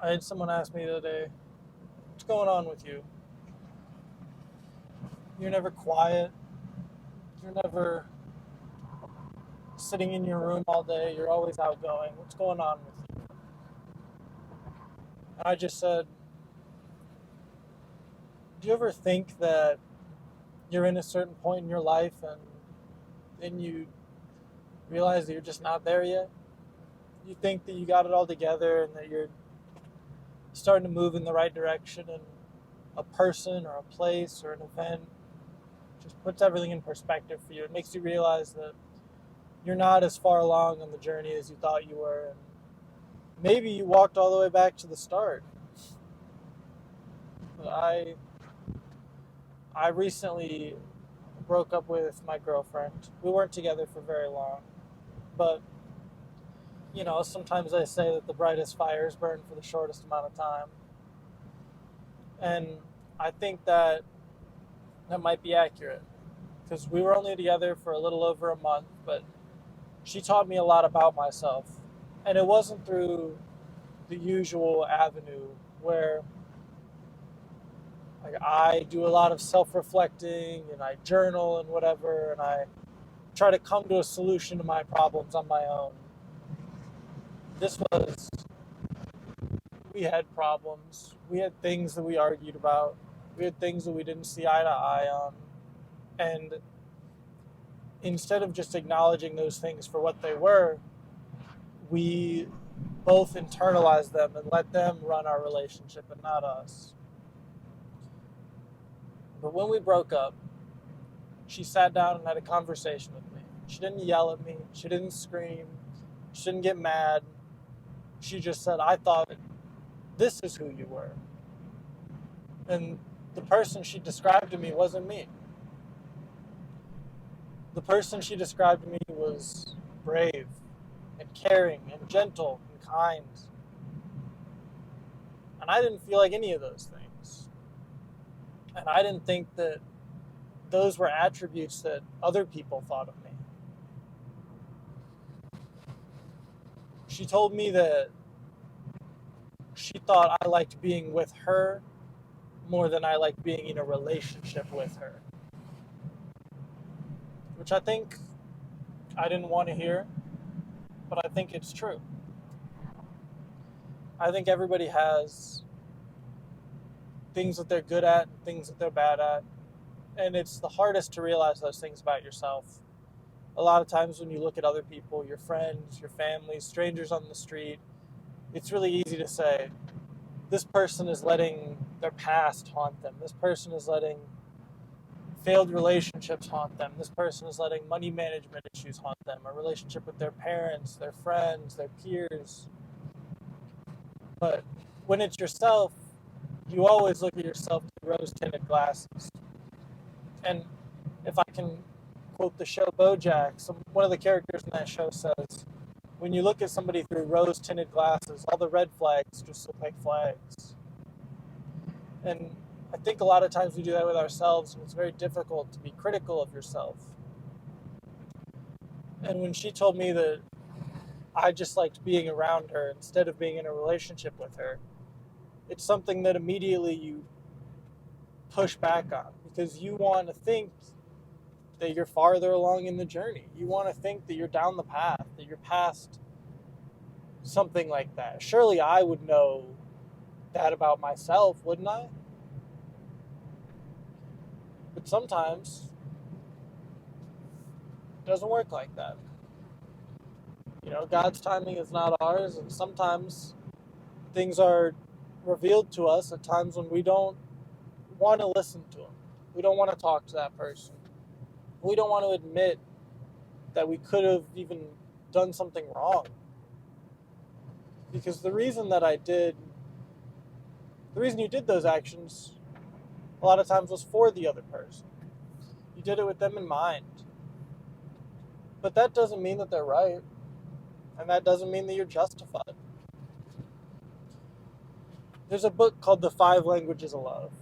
I had someone ask me the other day, what's going on with you? You're never quiet. You're never sitting in your room all day. You're always outgoing. What's going on with you? And I just said, do you ever think that you're in a certain point in your life and then you realize that you're just not there yet? You think that you got it all together and that you're starting to move in the right direction, and a person or a place or an event just puts everything in perspective for you. It makes you realize that you're not as far along on the journey as you thought you were, and maybe you walked all the way back to the start. But I recently broke up with my girlfriend. We weren't together for very long, but sometimes they say that the brightest fires burn for the shortest amount of time, and I think that that might be accurate because we were only together for a little over a month, but she taught me a lot about myself, and it wasn't through the usual avenue where like I do a lot of self-reflecting and I journal and whatever, and I try to come to a solution to my problems on my own. This was, we had problems. We had things that we argued about. We had things that we didn't see eye to eye on. And instead of just acknowledging those things for what they were, we both internalized them and let them run our relationship and not us. But when we broke up, she sat down and had a conversation with me. She didn't yell at me. She didn't scream. She didn't get mad. She just said, I thought this is who you were. And the person she described to me wasn't me. The person she described to me was brave and caring and gentle and kind. And I didn't feel like any of those things. And I didn't think that those were attributes that other people thought of me. She told me that she thought I liked being with her more than I liked being in a relationship with her, which I think I didn't want to hear, but I think it's true. I think everybody has things that they're good at and things that they're bad at, and it's the hardest to realize those things about yourself. A lot of times when you look at other people, your friends, your family, strangers on the street, it's really easy to say, this person is letting their past haunt them. This person is letting failed relationships haunt them. This person is letting money management issues haunt them, a relationship with their parents, their friends, their peers. But when it's yourself, you always look at yourself through rose-tinted glasses. And if I can quote the show BoJack, one of the characters in that show says, when you look at somebody through rose-tinted glasses, all the red flags just look like flags. And I think a lot of times we do that with ourselves, and it's very difficult to be critical of yourself. And when she told me that I just liked being around her instead of being in a relationship with her, it's something that immediately you push back on because you want to think that you're farther along in the journey. You want to think that you're down the path, that you're past something like that. Surely I would know that about myself, wouldn't I? But sometimes it doesn't work like that. God's timing is not ours, and sometimes things are revealed to us at times when we don't want to listen to them. We don't want to talk to that person. We don't want to admit that we could have even done something wrong. Because the reason you did those actions, a lot of times was for the other person. You did it with them in mind. But that doesn't mean that they're right. And that doesn't mean that you're justified. There's a book called The Five Languages of Love.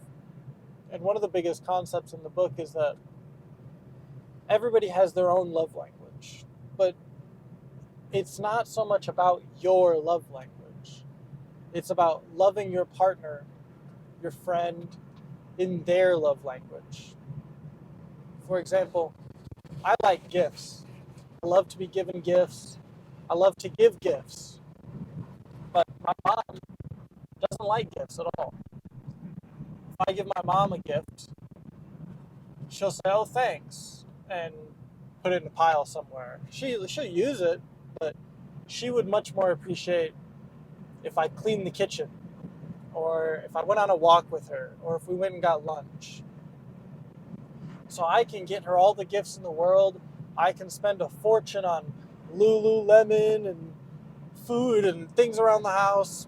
And one of the biggest concepts in the book is that everybody has their own love language. But it's not so much about your love language. It's about loving your partner, your friend, in their love language. For example, I like gifts. I love to be given gifts. I love to give gifts. But my mom doesn't like gifts at all. If I give my mom a gift, she'll say, "Oh, thanks," and put it in a pile somewhere. She'll use it, but she would much more appreciate if I cleaned the kitchen, or if I went on a walk with her, or if we went and got lunch. So I can get her all the gifts in the world. I can spend a fortune on Lululemon and food and things around the house.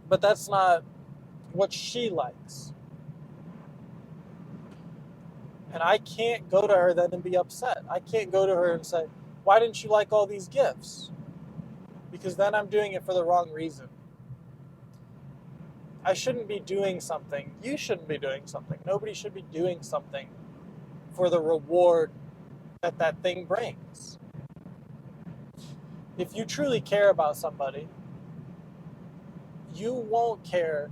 But that's not what she likes. And I can't go to her then and be upset. I can't go to her and say, "Why didn't you like all these gifts?" Because then I'm doing it for the wrong reason. I shouldn't be doing something. You shouldn't be doing something. Nobody should be doing something for the reward that that thing brings. If you truly care about somebody, you won't care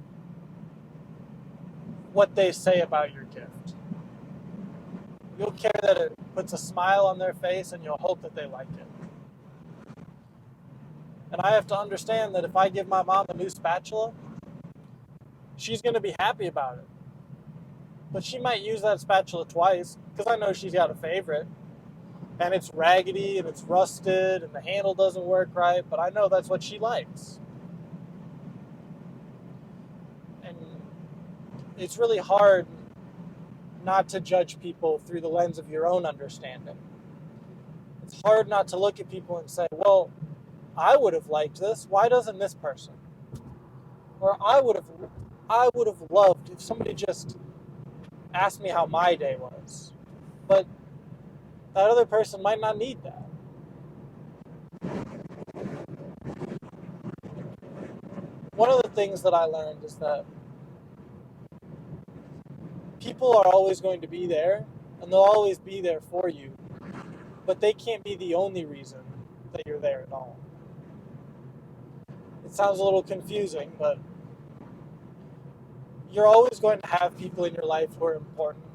what they say about your gift. You'll care that it puts a smile on their face, and you'll hope that they like it. And I have to understand that if I give my mom a new spatula, she's going to be happy about it. But she might use that spatula twice, because I know she's got a favorite. And it's raggedy, and it's rusted, and the handle doesn't work right, but I know that's what she likes. And it's really hard not to judge people through the lens of your own understanding. It's hard not to look at people and say, "Well, I would have liked this. Why doesn't this person?" Or I would have loved if somebody just asked me how my day was. But that other person might not need that. One of the things that I learned is that people are always going to be there, and they'll always be there for you, but they can't be the only reason that you're there at all. It sounds a little confusing, but you're always going to have people in your life who are important.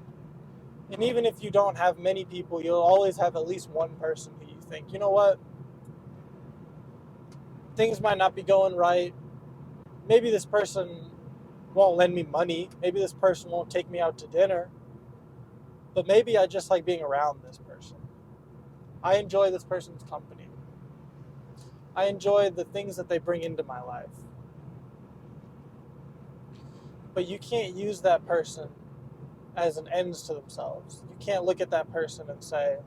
And even if you don't have many people, you'll always have at least one person who you think, "You know what? Things might not be going right. Maybe this person won't lend me money. Maybe this person won't take me out to dinner. But maybe I just like being around this person. I enjoy this person's company. I enjoy the things that they bring into my life." But you can't use that person as an ends to themselves. You can't look at that person and say,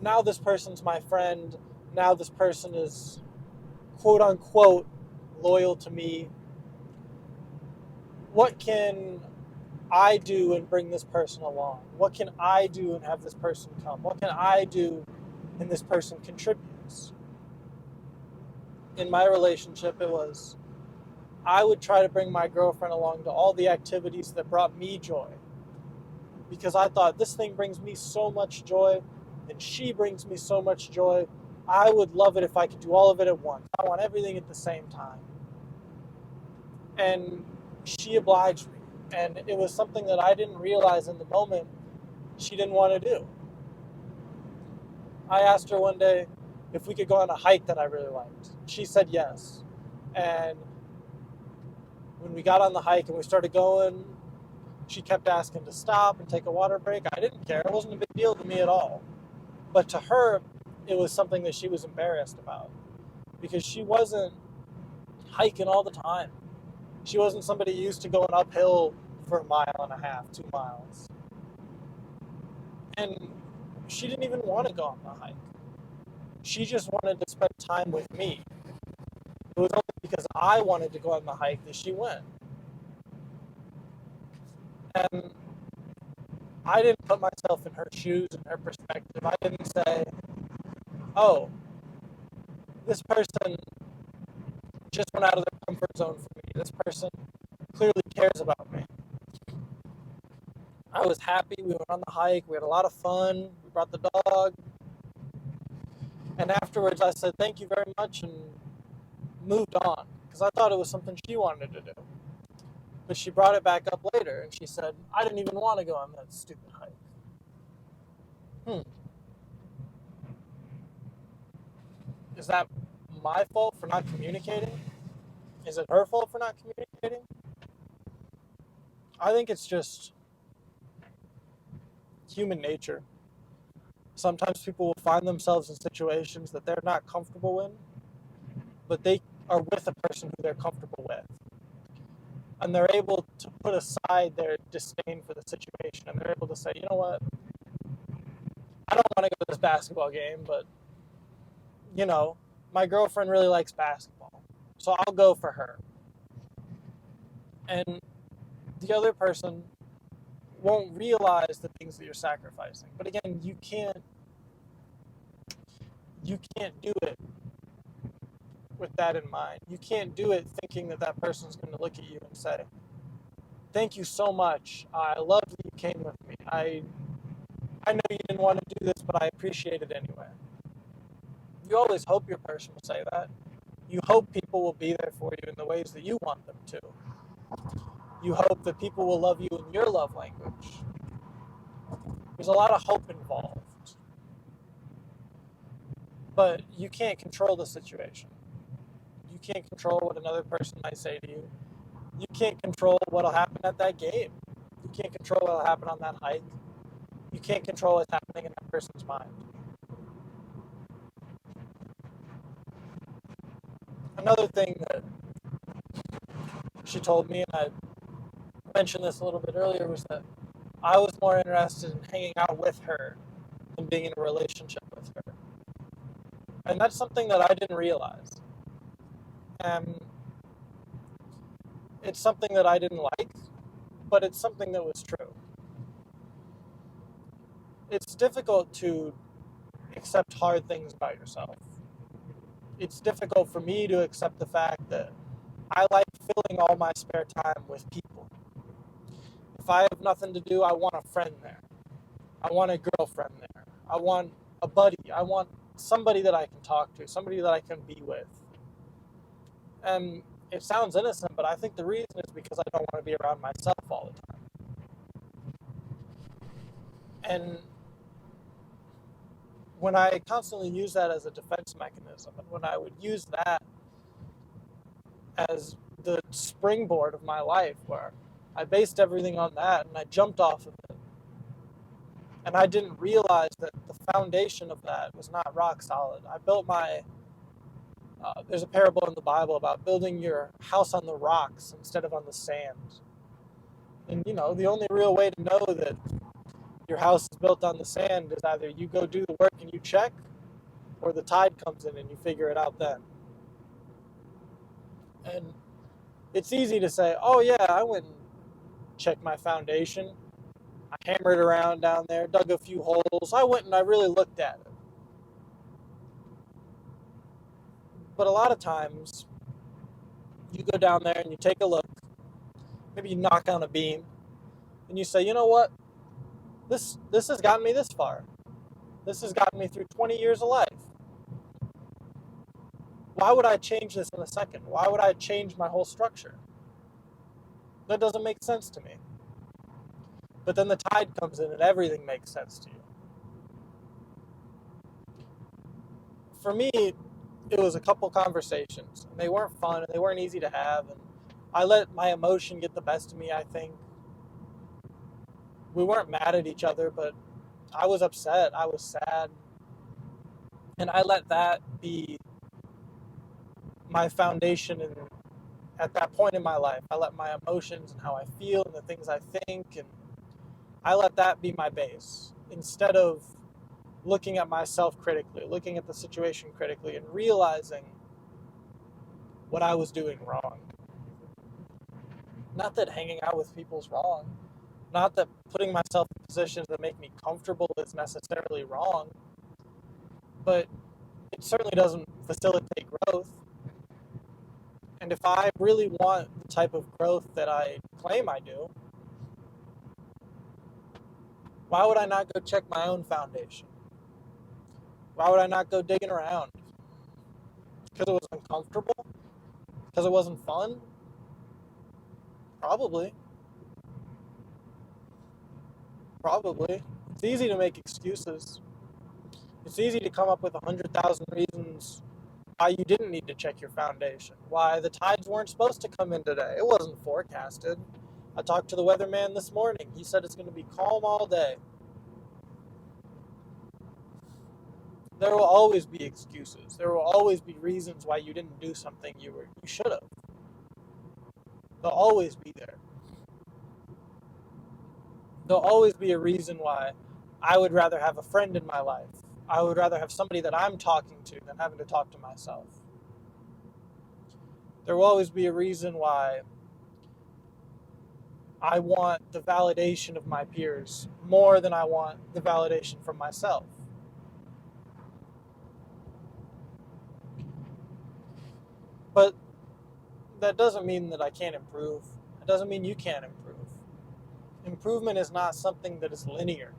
"Now this person's my friend. Now this person is quote unquote loyal to me. What can I do and bring this person along? What can I do and have this person come? What can I do and this person contributes?" In my relationship, it was, I would try to bring my girlfriend along to all the activities that brought me joy. Because I thought, this thing brings me so much joy, and she brings me so much joy. I would love it if I could do all of it at once. I want everything at the same time. And she obliged me. And it was something that I didn't realize in the moment she didn't want to do. I asked her one day if we could go on a hike that I really liked. She said yes. And when we got on the hike and we started going, she kept asking to stop and take a water break. I didn't care. It wasn't a big deal to me at all. But to her, it was something that she was embarrassed about, because she wasn't hiking all the time. She wasn't somebody used to going uphill for a mile and a half, 2 miles. And she didn't even want to go on the hike. She just wanted to spend time with me. It was only because I wanted to go on the hike that she went. And I didn't put myself in her shoes and her perspective. I didn't say, "Oh, this person just went out of their comfort zone for me. This person clearly cares about me." I was happy. We went on the hike. We had a lot of fun. We brought the dog. And afterwards I said, "Thank you very much." And moved on because I thought it was something she wanted to do. But she brought it back up later and she said, I didn't even want to go on that stupid hike. Hmm. Is that my fault for not communicating? Is it her fault for not communicating? I think it's just human nature. Sometimes people will find themselves in situations that they're not comfortable in, but they are with a person who they're comfortable with. And they're able to put aside their disdain for the situation and they're able to say, you know what, I don't want to go to this basketball game, but, you know, my girlfriend really likes basketball, so I'll go for her. And the other person won't realize the things that you're sacrificing. But again, you can't do it with that in mind. You can't do it thinking that that person's going to look at you and say, thank you so much. I love that you came with me. I know you didn't want to do this, but I appreciate it anyway. You always hope your person will say that. You hope people will be there for you in the ways that you want them to. You hope that people will love you in your love language. There's a lot of hope involved. But you can't control the situation. You can't control what another person might say to you. You can't control what'll happen at that game. You can't control what'll happen on that hike. You can't control what's happening in that person's mind. Another thing that she told me, and I mentioned this a little bit earlier, was that I was more interested in hanging out with her than being in a relationship with her. And that's something that I didn't realize. And it's something that I didn't like, but it's something that was true. It's difficult to accept hard things about yourself. It's difficult for me to accept the fact that I like filling all my spare time with people. If I have nothing to do, I want a friend there. I want a girlfriend there. I want a buddy. I want somebody that I can talk to, somebody that I can be with. And it sounds innocent, but I think the reason is because I don't want to be around myself all the time. And when I constantly use that as a defense mechanism, and when I would use that as the springboard of my life, where I based everything on that and I jumped off of it, and I didn't realize that the foundation of that was not rock solid. I built there's a parable in the Bible about building your house on the rocks instead of on the sand. And you know, the only real way to know that your house is built on the sand is either you go do the work and you check, or the tide comes in and you figure it out then. And it's easy to say, oh yeah, I went and checked my foundation. I hammered around down there, dug a few holes. I went and I really looked at it. But a lot of times, you go down there and you take a look. Maybe you knock on a beam, and you say, you know what? This has gotten me this far. This has gotten me through 20 years of life. Why would I change this in a second? Why would I change my whole structure? That doesn't make sense to me. But then the tide comes in and everything makes sense to you. For me, it was a couple conversations, and they weren't fun and they weren't easy to have, and I let my emotion get the best of me, I think. We weren't mad at each other, but I was upset, I was sad, and I let that be my foundation. And at that point in my life, I let my emotions and how I feel and the things I think, and I let that be my base instead of looking at myself critically, looking at the situation critically, and realizing what I was doing wrong. Not that hanging out with people is wrong. Not that putting myself in positions that make me comfortable is necessarily wrong. But it certainly doesn't facilitate growth. And if I really want the type of growth that I claim I do, why would I not go check my own foundation? Why would I not go digging around? Because it was uncomfortable? Because it wasn't fun? Probably. Probably. It's easy to make excuses. It's easy to come up with 100,000 reasons why you didn't need to check your foundation, why the tides weren't supposed to come in today. It wasn't forecasted. I talked to the weatherman this morning. He said it's going to be calm all day. There will always be excuses. There will always be reasons why you didn't do something you should have. They'll always be there. There'll always be a reason why I would rather have a friend in my life. I would rather have somebody that I'm talking to than having to talk to myself. There will always be a reason why I want the validation of my peers more than I want the validation from myself. But that doesn't mean that I can't improve. It doesn't mean you can't improve. Improvement is not something that is linear.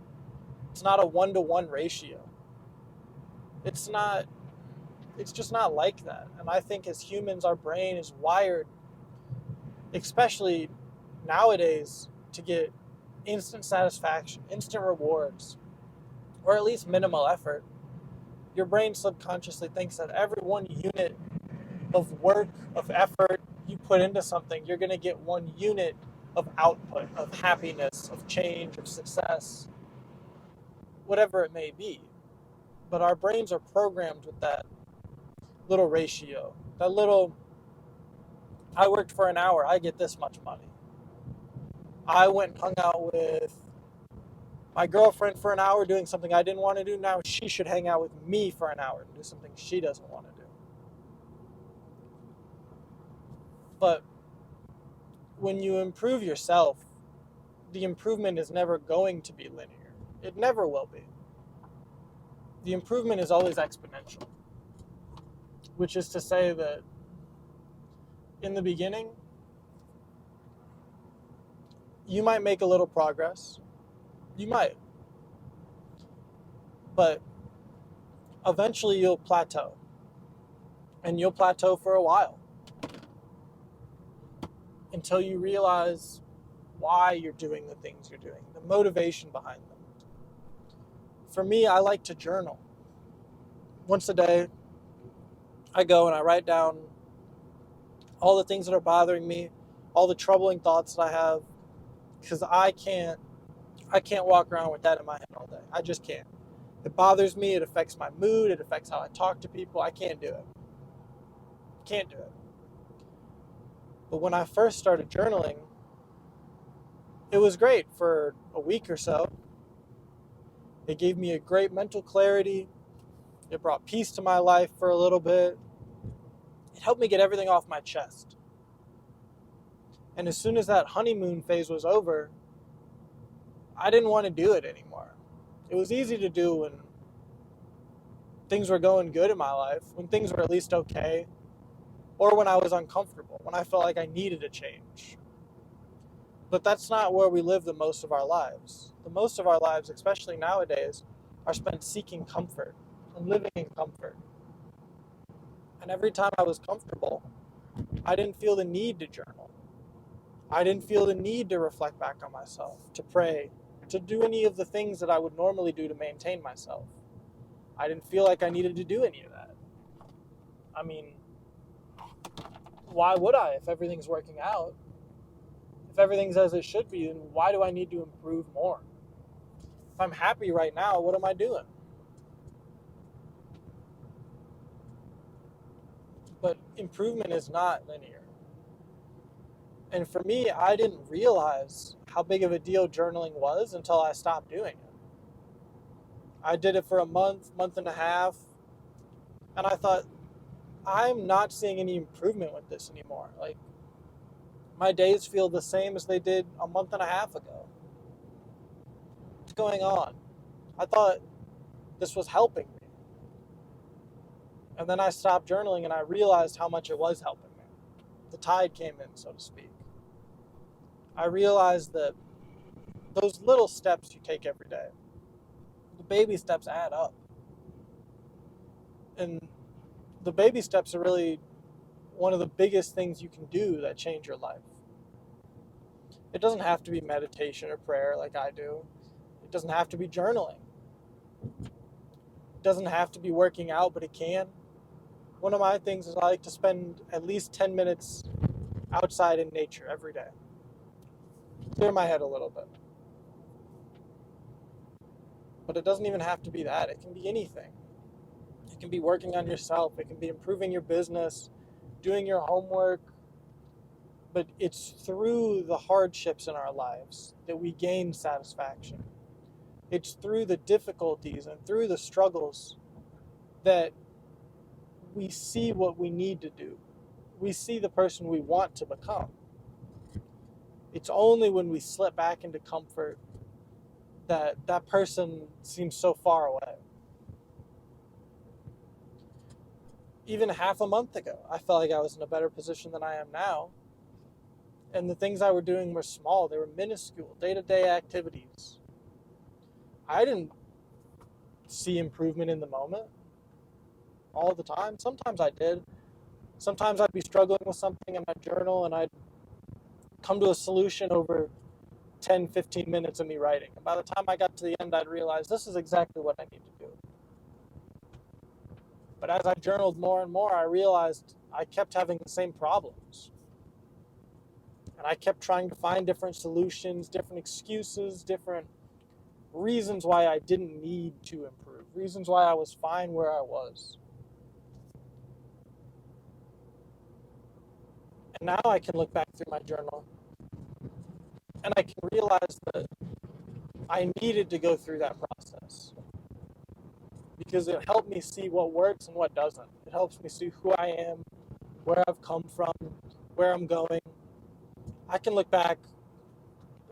It's not a 1-to-1 ratio. It's just not like that. And I think as humans, our brain is wired, especially nowadays, to get instant satisfaction, instant rewards, or at least minimal effort. Your brain subconsciously thinks that every 1 unit of work, of effort you put into something, you're going to get 1 unit of output, of happiness, of change, of success, whatever it may be. But our brains are programmed with that little ratio, that little, I worked for an hour, I get this much money. I went and hung out with my girlfriend for an hour doing something I didn't want to do. Now she should hang out with me for an hour and do something she doesn't want to do. But when you improve yourself, the improvement is never going to be linear. It never will be. The improvement is always exponential, which is to say that in the beginning, you might make a little progress. You might. But eventually you'll plateau. And you'll plateau for a while. Until you realize why you're doing the things you're doing, the motivation behind them. For me, I like to journal. Once a day, I go and I write down all the things that are bothering me, all the troubling thoughts that I have, because I can't walk around with that in my head all day. I just can't. It bothers me. It affects my mood. It affects how I talk to people. I can't do it. Can't do it. But when I first started journaling, it was great for a week or so. It gave me a great mental clarity. It brought peace to my life for a little bit. It helped me get everything off my chest. And as soon as that honeymoon phase was over, I didn't want to do it anymore. It was easy to do when things were going good in my life, when things were at least okay, or when I was uncomfortable, when I felt like I needed a change. But that's not where we live the most of our lives. The most of our lives, especially nowadays, are spent seeking comfort and living in comfort. And every time I was comfortable, I didn't feel the need to journal. I didn't feel the need to reflect back on myself, to pray, to do any of the things that I would normally do to maintain myself. I didn't feel like I needed to do any of that. I mean, why would I if everything's working out? If everything's as it should be, then why do I need to improve more? If I'm happy right now, what am I doing? But improvement is not linear. And for me, I didn't realize how big of a deal journaling was until I stopped doing it. I did it for a month and a half, and I thought, I'm not seeing any improvement with this anymore. Like, my days feel the same as they did a month and a half ago. What's going on? I thought this was helping me. And then I stopped journaling and I realized how much it was helping me. The tide came in, so to speak. I realized that those little steps you take every day, the baby steps add up. And the baby steps are really one of the biggest things you can do that change your life. It doesn't have to be meditation or prayer like I do. It doesn't have to be journaling. It doesn't have to be working out, but it can. One of my things is I like to spend at least 10 minutes outside in nature every day. Clear my head a little bit. But it doesn't even have to be that. It can be anything. It can be working on yourself. It can be improving your business, doing your homework. But it's through the hardships in our lives that we gain satisfaction. It's through the difficulties and through the struggles that we see what we need to do. We see the person we want to become. It's only when we slip back into comfort that that person seems so far away. Even half a month ago, I felt like I was in a better position than I am now. And the things I were doing were small. They were minuscule, day-to-day activities. I didn't see improvement in the moment all the time. Sometimes I did. Sometimes I'd be struggling with something in my journal and I'd come to a solution over 10, 15 minutes of me writing. And by the time I got to the end, I'd realize this is exactly what I need to do. But as I journaled more and more, I realized I kept having the same problems. And I kept trying to find different solutions, different excuses, different reasons why I didn't need to improve, reasons why I was fine where I was. And now I can look back through my journal and I can realize that I needed to go through that process because it helped me see what works and what doesn't. It helps me see who I am, where I've come from, where I'm going. I can look back,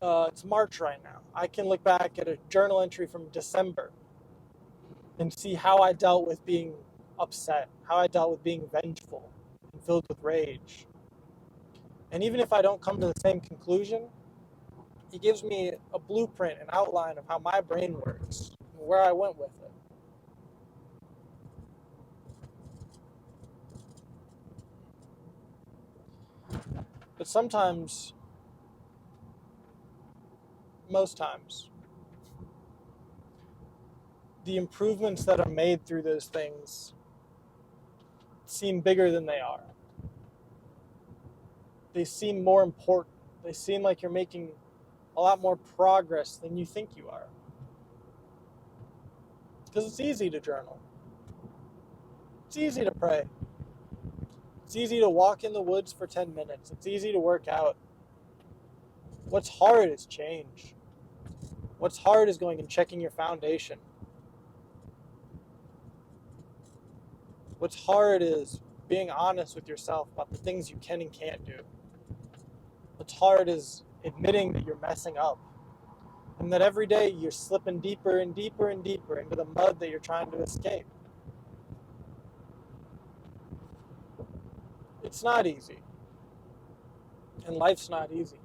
it's March right now. I can look back at a journal entry from December and see how I dealt with being upset, how I dealt with being vengeful and filled with rage. And even if I don't come to the same conclusion, it gives me a blueprint, an outline of how my brain works, and where I went with it. But sometimes, most times, the improvements that are made through those things seem bigger than they are. They seem more important. They seem like you're making a lot more progress than you think you are. Because it's easy to journal. It's easy to pray. It's easy to walk in the woods for 10 minutes. It's easy to work out. What's hard is change. What's hard is going and checking your foundation. What's hard is being honest with yourself about the things you can and can't do. What's hard is admitting that you're messing up and that every day you're slipping deeper and deeper and deeper into the mud that you're trying to escape. It's not easy. And life's not easy.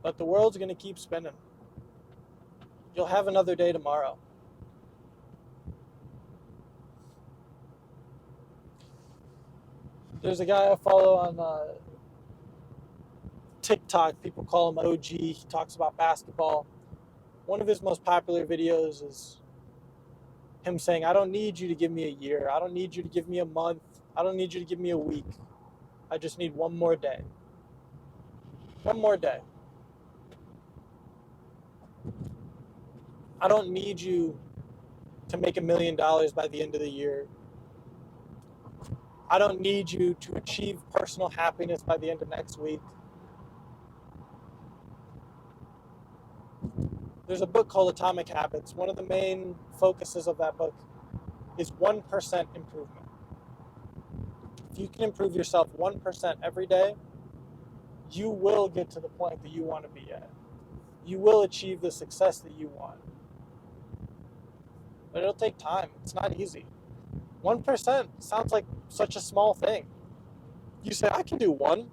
But the world's going to keep spinning. You'll have another day tomorrow. There's a guy I follow on TikTok. People call him OG. He talks about basketball. One of his most popular videos is him saying, I don't need you to give me a year. I don't need you to give me a month. I don't need you to give me a week. I just need one more day. One more day. I don't need you to make $1 million by the end of the year. I don't need you to achieve personal happiness by the end of next week. There's a book called Atomic Habits. One of the main focuses of that book is 1% improvement. If you can improve yourself 1% every day, you will get to the point that you want to be at. You will achieve the success that you want. But it'll take time. It's not easy. 1% sounds like such a small thing. You say, I can do 1.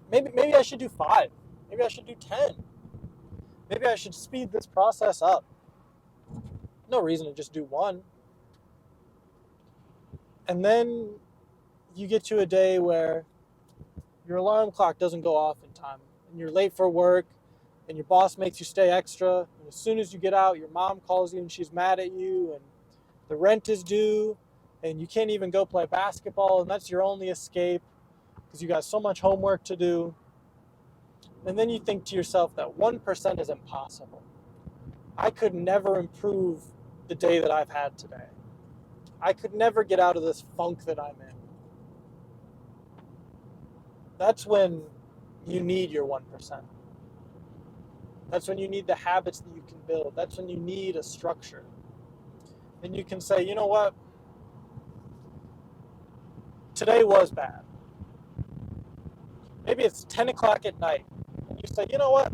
Maybe I should do 5. Maybe I should do 10. Maybe I should speed this process up. No reason to just do 1. And then you get to a day where your alarm clock doesn't go off in time, and you're late for work, and your boss makes you stay extra. And as soon as you get out, your mom calls you and she's mad at you, and the rent is due, and you can't even go play basketball, and that's your only escape because you got so much homework to do. And then you think to yourself that 1% is impossible. I could never improve the day that I've had today. I could never get out of this funk that I'm in. That's when you need your 1%. That's when you need the habits that you can build. That's when you need a structure. And you can say, you know what? Today was bad. Maybe it's 10 o'clock at night. And you say, you know what?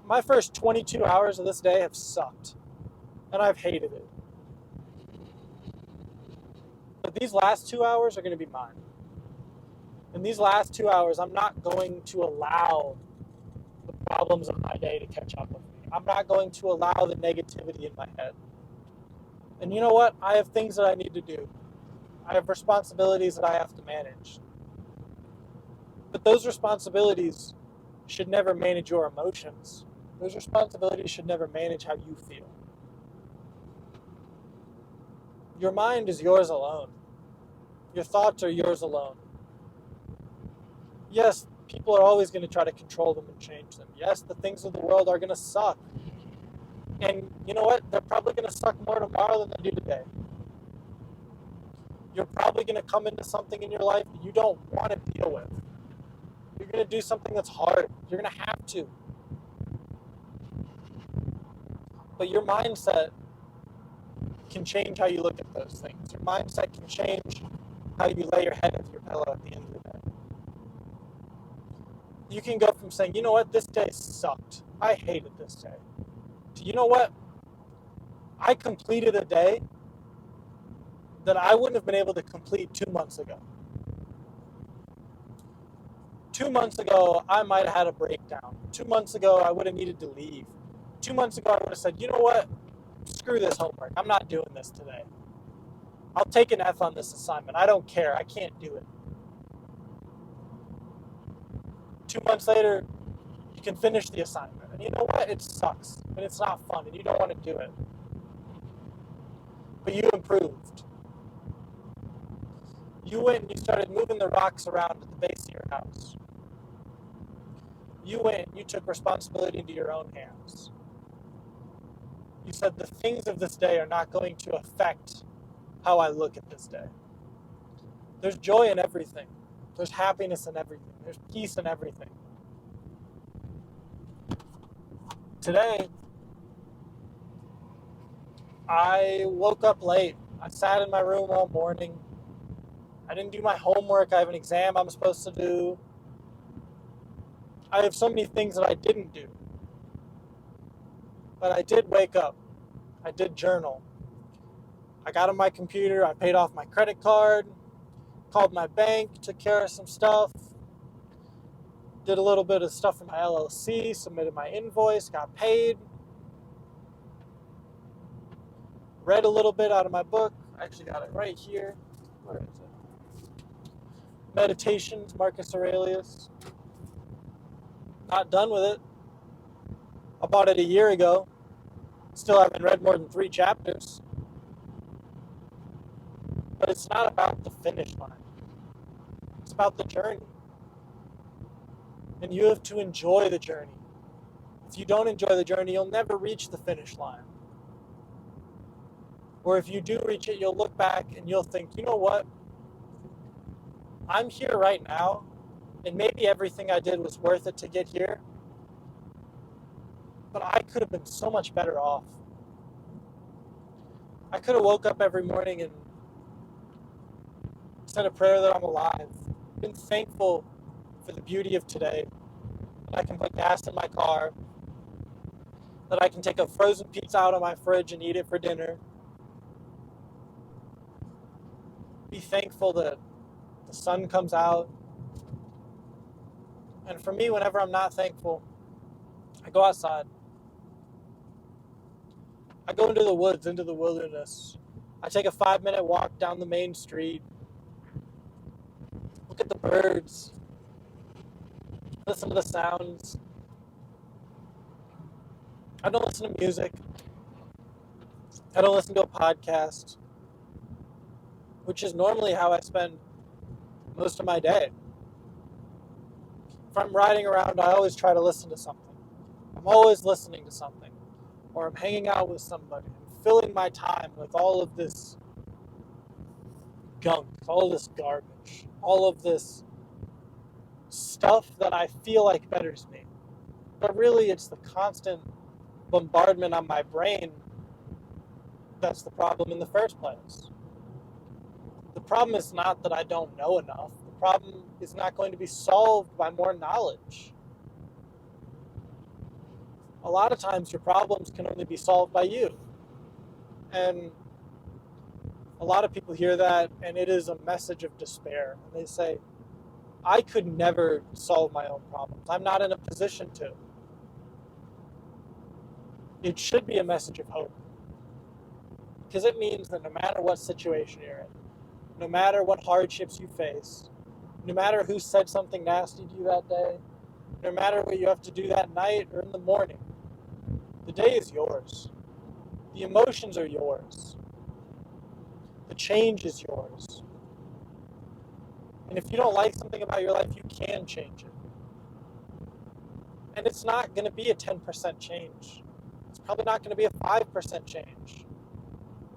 My first 22 hours of this day have sucked. And I've hated it. But these last 2 hours are going to be mine. In these last 2 hours, I'm not going to allow the problems of my day to catch up with me. I'm not going to allow the negativity in my head. And you know what? I have things that I need to do. I have responsibilities that I have to manage. But those responsibilities should never manage your emotions. Those responsibilities should never manage how you feel. Your mind is yours alone. Your thoughts are yours alone. Yes, people are always going to try to control them and change them. Yes, the things of the world are going to suck. And you know what? They're probably going to suck more tomorrow than they do today. You're probably going to come into something in your life that you don't want to deal with. You're going to do something that's hard. You're going to have to. But your mindset can change how you look at those things. Your mindset can change how you lay your head with your pillow at the end of the day. You can go from saying, you know what, this day sucked. I hated this day. To, you know what, I completed a day that I wouldn't have been able to complete 2 months ago. 2 months ago, I might have had a breakdown. 2 months ago, I would have needed to leave. 2 months ago, I would have said, you know what, screw this homework. I'm not doing this today. I'll take an F on this assignment. I don't care. I can't do it. 2 months later, you can finish the assignment. And you know what? It sucks. And it's not fun. And you don't want to do it. But you improved. You went and you started moving the rocks around at the base of your house. You went and you took responsibility into your own hands. You said the things of this day are not going to affect how I look at this day. There's joy in everything. There's happiness in everything. There's peace in everything. Today, I woke up late. I sat in my room all morning. I didn't do my homework. I have an exam I'm supposed to do. I have so many things that I didn't do. But I did wake up. I did journal. I got on my computer. I paid off my credit card. Called my bank. Took care of some stuff. Did a little bit of stuff for my LLC. Submitted my invoice. Got paid. Read a little bit out of my book. I actually got it right here. Where is it? Meditations, Marcus Aurelius. Not done with it. I bought it a year ago. Still haven't read more than 3 chapters. But it's not about the finish line. It's about the journey. And you have to enjoy the journey. If you don't enjoy the journey, you'll never reach the finish line. Or if you do reach it, you'll look back and you'll think, you know what? I'm here right now, and maybe everything I did was worth it to get here. But I could have been so much better off. I could have woke up every morning and said a prayer that I'm alive. Been thankful for the beauty of today. That I can put gas in my car. That I can take a frozen pizza out of my fridge and eat it for dinner. Be thankful that the sun comes out. And for me, whenever I'm not thankful, I go outside. I go into the woods, into the wilderness. I take a 5-minute walk down the main street, look at the birds, listen to the sounds. I don't listen to music. I don't listen to a podcast, which is normally how I spend most of my day. If I'm riding around, I always try to listen to something. I'm always listening to something. Or I'm hanging out with somebody. I'm filling my time with all of this gunk, all of this garbage, all of this stuff that I feel like betters me. But really, it's the constant bombardment on my brain that's the problem in the first place. The problem is not that I don't know enough. The problem is not going to be solved by more knowledge. A lot of times your problems can only be solved by you. And a lot of people hear that and it is a message of despair. And they say, I could never solve my own problems. I'm not in a position to. It should be a message of hope. Because it means that no matter what situation you're in, no matter what hardships you face, no matter who said something nasty to you that day, no matter what you have to do that night or in the morning, the day is yours. The emotions are yours. The change is yours. And if you don't like something about your life, you can change it. And it's not going to be a 10% change. It's probably not going to be a 5% change.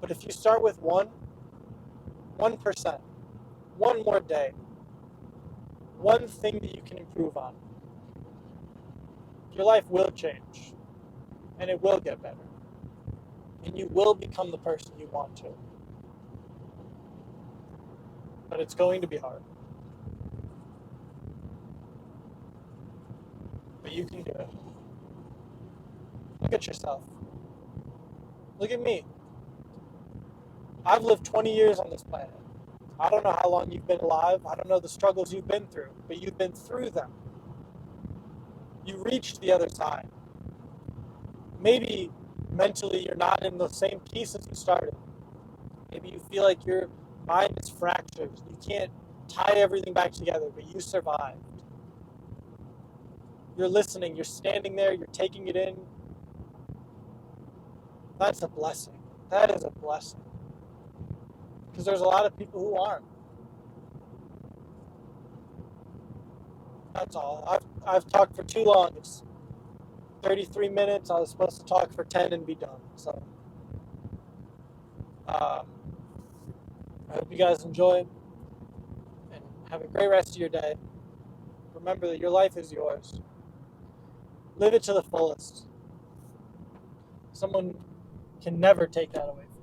But if you start with 1%, one more day, one thing that you can improve on, your life will change. And it will get better. And you will become the person you want to. But it's going to be hard. But you can do it. Look at yourself. Look at me. I've lived 20 years on this planet. I don't know how long you've been alive. I don't know the struggles you've been through, but you've been through them. You reached the other side. Maybe mentally you're not in the same piece as you started. Maybe you feel like your mind is fractured. You can't tie everything back together, but you survived. You're listening, you're standing there, you're taking it in. That's a blessing. That is a blessing. Because there's a lot of people who aren't. That's all. I've talked for too long. It's 33 minutes. I was supposed to talk for 10 and be done. So I hope you guys enjoy and have a great rest of your day. Remember that your life is yours. Live it to the fullest. Someone can never take that away from you.